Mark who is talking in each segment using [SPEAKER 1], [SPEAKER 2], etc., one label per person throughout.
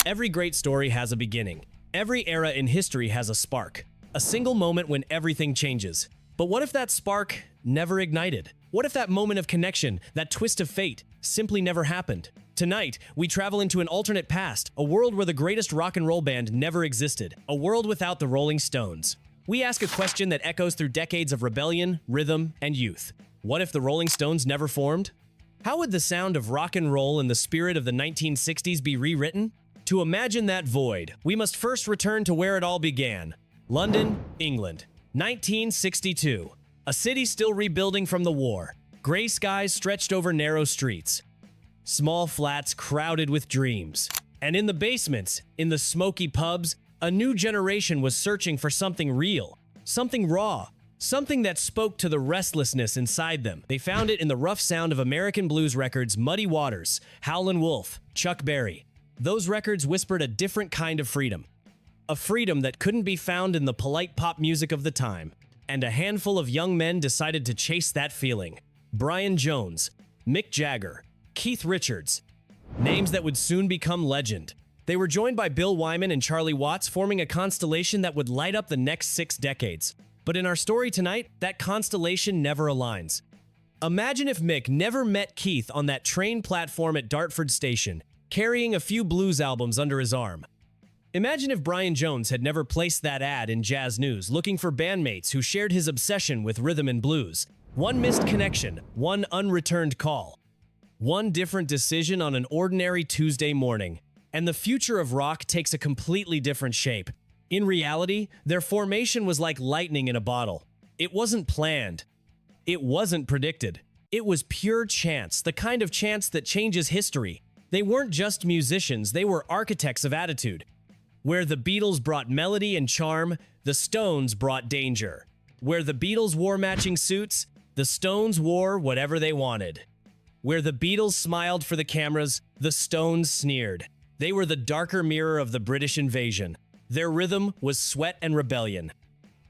[SPEAKER 1] Every great story has a beginning. Every era in history has a spark. A single moment when everything changes. But what if that spark never ignited? What if that moment of connection, that twist of fate, simply never happened? Tonight, we travel into an alternate past, a world where the greatest rock and roll band never existed, a world without the Rolling Stones. We ask a question that echoes through decades of rebellion, rhythm, and youth. What if the Rolling Stones never formed? How would the sound of rock and roll and the spirit of the 1960s be rewritten? To imagine that void, we must first return to where it all began. London, England, 1962. A city still rebuilding from the war. Gray skies stretched over narrow streets. Small flats crowded with dreams. And in the basements, in the smoky pubs, a new generation was searching for something real, something raw, something that spoke to the restlessness inside them. They found it in the rough sound of American blues records Muddy Waters, Howlin' Wolf, Chuck Berry. Those records whispered a different kind of freedom. A freedom that couldn't be found in the polite pop music of the time. And a handful of young men decided to chase that feeling. Brian Jones, Mick Jagger, Keith Richards. Names that would soon become legend. They were joined by Bill Wyman and Charlie Watts, forming a constellation that would light up the next 6 decades. But in our story tonight, that constellation never aligns. Imagine if Mick never met Keith on that train platform at Dartford Station, carrying a few blues albums under his arm. Imagine if Brian Jones had never placed that ad in Jazz News looking for bandmates who shared his obsession with rhythm and blues. One missed connection, one unreturned call. One different decision on an ordinary Tuesday morning, and the future of rock takes a completely different shape. In reality, their formation was like lightning in a bottle. It wasn't planned. It wasn't predicted. It was pure chance, the kind of chance that changes history. They weren't just musicians, they were architects of attitude. Where the Beatles brought melody and charm, the Stones brought danger. Where the Beatles wore matching suits, the Stones wore whatever they wanted. Where the Beatles smiled for the cameras, the Stones sneered. They were the darker mirror of the British invasion. Their rhythm was sweat and rebellion.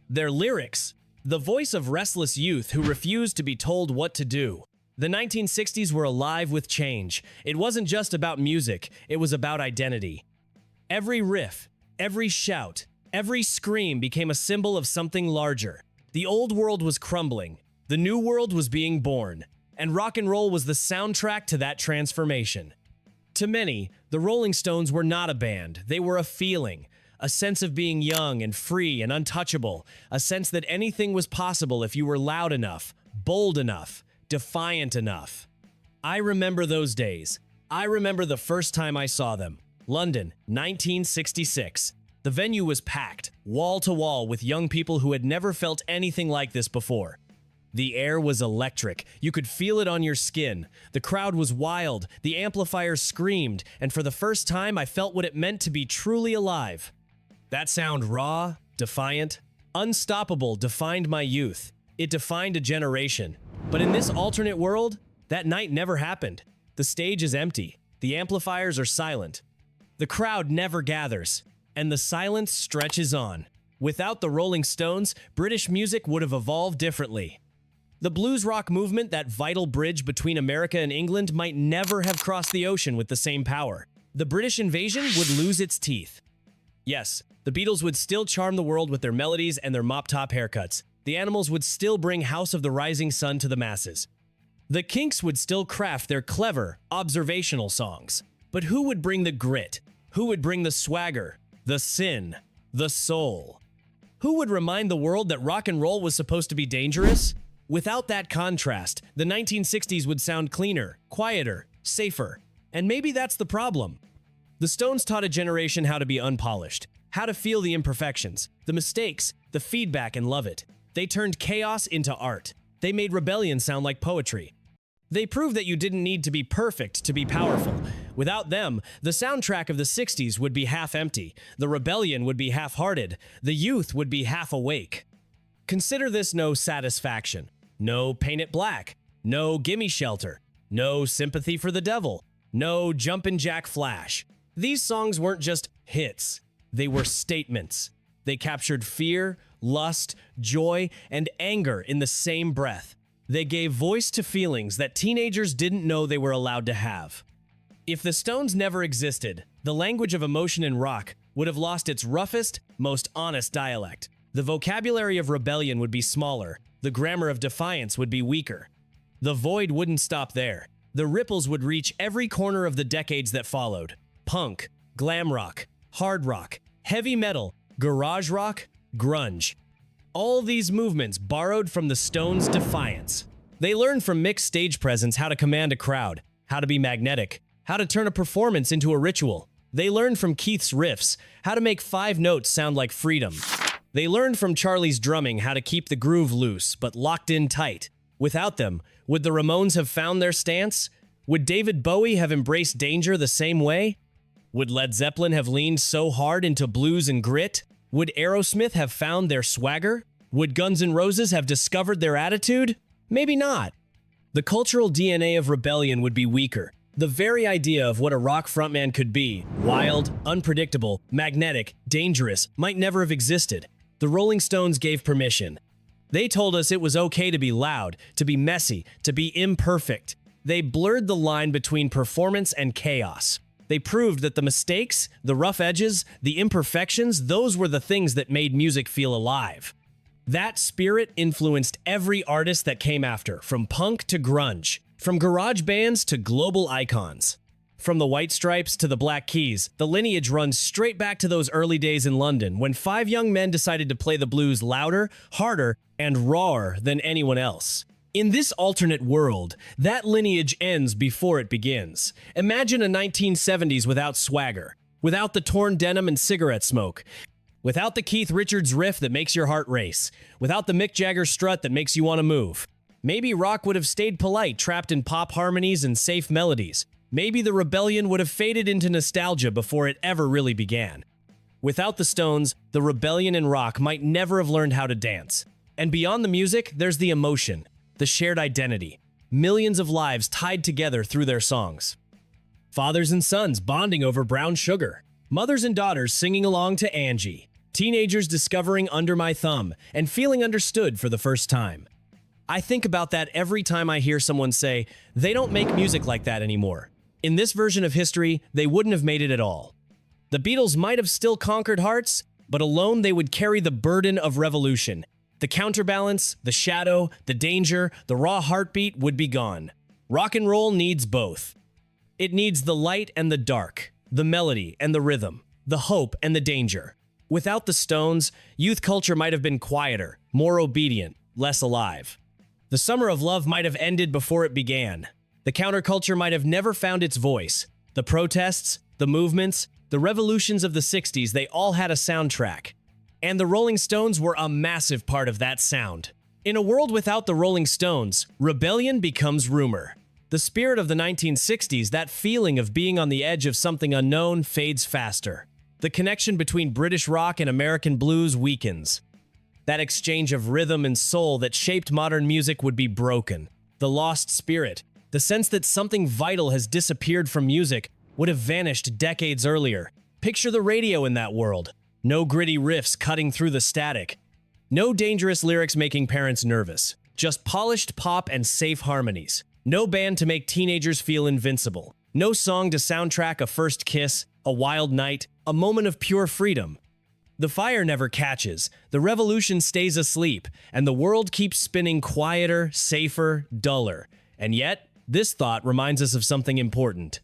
[SPEAKER 1] Their lyrics, the voice of restless youth who refused to be told what to do. The 1960s were alive with change. It wasn't just about music, it was about identity. Every riff, every shout, every scream became a symbol of something larger. The old world was crumbling, the new world was being born, and rock and roll was the soundtrack to that transformation. To many, the Rolling Stones were not a band, they were a feeling, a sense of being young and free and untouchable, a sense that anything was possible if you were loud enough, bold enough, defiant enough. I remember those days. I remember the first time I saw them. London, 1966. The venue was packed, wall to wall, with young people who had never felt anything like this before. The air was electric. You could feel it on your skin. The crowd was wild. The amplifiers screamed, and for the first time, I felt what it meant to be truly alive. That sound, raw, defiant, unstoppable, defined my youth. It defined a generation. But in this alternate world, that night never happened. The stage is empty. The amplifiers are silent. The crowd never gathers, and the silence stretches on. Without the Rolling Stones, British music would have evolved differently. The blues rock movement, that vital bridge between America and England, might never have crossed the ocean with the same power. The British invasion would lose its teeth. Yes, the Beatles would still charm the world with their melodies and their mop-top haircuts. The Animals would still bring House of the Rising Sun to the masses. The Kinks would still craft their clever, observational songs. But who would bring the grit? Who would bring the swagger, the sin, the soul? Who would remind the world that rock and roll was supposed to be dangerous? Without that contrast, the 1960s would sound cleaner, quieter, safer. And maybe that's the problem. The Stones taught a generation how to be unpolished, how to feel the imperfections, the mistakes, the feedback, and love it. They turned chaos into art. They made rebellion sound like poetry. They proved that you didn't need to be perfect to be powerful. Without them, the soundtrack of the 60s would be half empty, the rebellion would be half-hearted, the youth would be half awake. Consider this no satisfaction, no Paint It Black, no Gimme Shelter, no Sympathy for the Devil, no Jumpin' Jack Flash. These songs weren't just hits, they were statements. They captured fear, lust, joy, and anger in the same breath. They gave voice to feelings that teenagers didn't know they were allowed to have. If the Stones never existed, The language of emotion in rock would have lost its roughest, most honest dialect. The vocabulary of rebellion would be smaller. The grammar of defiance would be weaker. The void wouldn't stop there. The ripples would reach every corner of the decades that followed. Punk, glam rock, hard rock, heavy metal, garage rock, grunge. All these movements borrowed from the Stones' defiance. They learned from Mick's stage presence how to command a crowd, how to be magnetic, how to turn a performance into a ritual. They learned from Keith's riffs how to make 5 notes sound like freedom. They learned from Charlie's drumming how to keep the groove loose but locked in tight. Without them, would the Ramones have found their stance? Would David Bowie have embraced danger the same way? Would Led Zeppelin have leaned so hard into blues and grit? Would Aerosmith have found their swagger? Would Guns N' Roses have discovered their attitude? Maybe not. The cultural DNA of rebellion would be weaker. The very idea of what a rock frontman could be, wild, unpredictable, magnetic, dangerous, might never have existed. The Rolling Stones gave permission. They told us it was okay to be loud, to be messy, to be imperfect. They blurred the line between performance and chaos. They proved that the mistakes, the rough edges, the imperfections, those were the things that made music feel alive. That spirit influenced every artist that came after, from punk to grunge, from garage bands to global icons. From the White Stripes to the Black Keys, the lineage runs straight back to those early days in London when 5 young men decided to play the blues louder, harder, and rawer than anyone else. In this alternate world, that lineage ends before it begins. Imagine a 1970s without swagger, without the torn denim and cigarette smoke, without the Keith Richards riff that makes your heart race, without the Mick Jagger strut that makes you want to move. Maybe rock would have stayed polite, trapped in pop harmonies and safe melodies. Maybe the rebellion would have faded into nostalgia before it ever really began. Without the Stones, the rebellion in rock might never have learned how to dance. And beyond the music, there's the emotion, the shared identity. Millions of lives tied together through their songs. Fathers and sons bonding over brown sugar. Mothers and daughters singing along to Angie. Teenagers discovering Under My Thumb and feeling understood for the first time. I think about that every time I hear someone say, they don't make music like that anymore. In this version of history, they wouldn't have made it at all. The Beatles might have still conquered hearts, but alone they would carry the burden of revolution. The counterbalance, the shadow, the danger, the raw heartbeat would be gone. Rock and roll needs both. It needs the light and the dark, the melody and the rhythm, the hope and the danger. Without the Stones, youth culture might have been quieter, more obedient, less alive. The summer of love might have ended before it began. The counterculture might have never found its voice. The protests, the movements, the revolutions of the 60s, they all had a soundtrack. And the Rolling Stones were a massive part of that sound. In a world without the Rolling Stones, rebellion becomes rumor. The spirit of the 1960s, that feeling of being on the edge of something unknown, fades faster. The connection between British rock and American blues weakens. That exchange of rhythm and soul that shaped modern music would be broken. The lost spirit, the sense that something vital has disappeared from music, would have vanished decades earlier. Picture the radio in that world. No gritty riffs cutting through the static. No dangerous lyrics making parents nervous. Just polished pop and safe harmonies. No band to make teenagers feel invincible. No song to soundtrack a first kiss, a wild night, a moment of pure freedom. The fire never catches, the revolution stays asleep, and the world keeps spinning quieter, safer, duller. And yet, this thought reminds us of something important.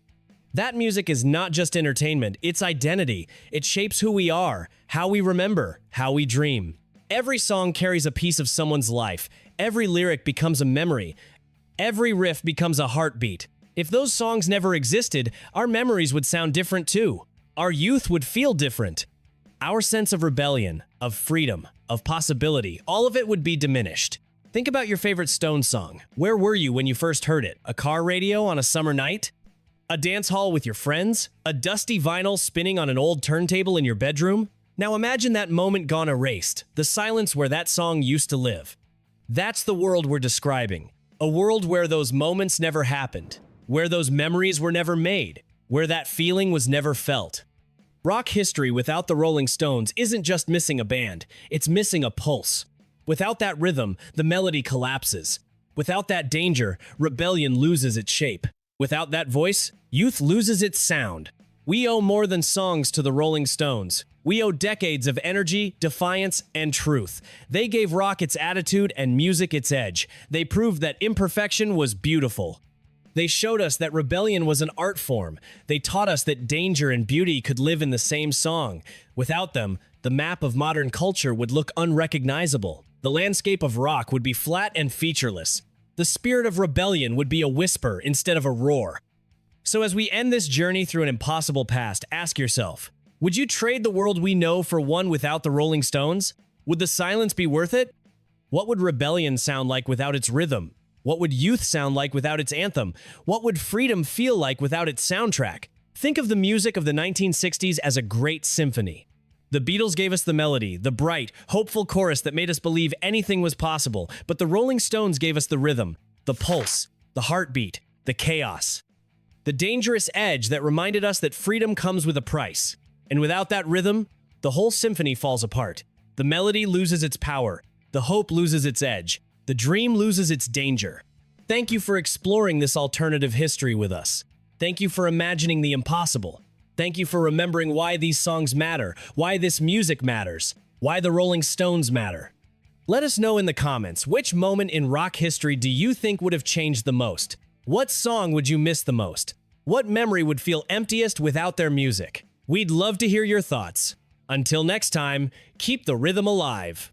[SPEAKER 1] That music is not just entertainment, it's identity. It shapes who we are, how we remember, how we dream. Every song carries a piece of someone's life. Every lyric becomes a memory. Every riff becomes a heartbeat. If those songs never existed, our memories would sound different too. Our youth would feel different. Our sense of rebellion, of freedom, of possibility, all of it would be diminished. Think about your favorite Stones song. Where were you when you first heard it? A car radio on a summer night? A dance hall with your friends? A dusty vinyl spinning on an old turntable in your bedroom? Now imagine that moment gone erased, the silence where that song used to live. That's the world we're describing. A world where those moments never happened, where those memories were never made, where that feeling was never felt. Rock history without the Rolling Stones isn't just missing a band, it's missing a pulse. Without that rhythm, the melody collapses. Without that danger, rebellion loses its shape. Without that voice, youth loses its sound. We owe more than songs to the Rolling Stones. We owe decades of energy, defiance, and truth. They gave rock its attitude and music its edge. They proved that imperfection was beautiful. They showed us that rebellion was an art form. They taught us that danger and beauty could live in the same song. Without them, the map of modern culture would look unrecognizable. The landscape of rock would be flat and featureless. The spirit of rebellion would be a whisper instead of a roar. So as we end this journey through an impossible past, ask yourself, would you trade the world we know for one without the Rolling Stones? Would the silence be worth it? What would rebellion sound like without its rhythm? What would youth sound like without its anthem? What would freedom feel like without its soundtrack? Think of the music of the 1960s as a great symphony. The Beatles gave us the melody, the bright, hopeful chorus that made us believe anything was possible, but the Rolling Stones gave us the rhythm, the pulse, the heartbeat, the chaos. The dangerous edge that reminded us that freedom comes with a price. And without that rhythm, the whole symphony falls apart. The melody loses its power, the hope loses its edge, the dream loses its danger. Thank you for exploring this alternative history with us. Thank you for imagining the impossible. Thank you for remembering why these songs matter, why this music matters, why the Rolling Stones matter. Let us know in the comments, which moment in rock history do you think would have changed the most? What song would you miss the most? What memory would feel emptiest without their music? We'd love to hear your thoughts. Until next time, keep the rhythm alive.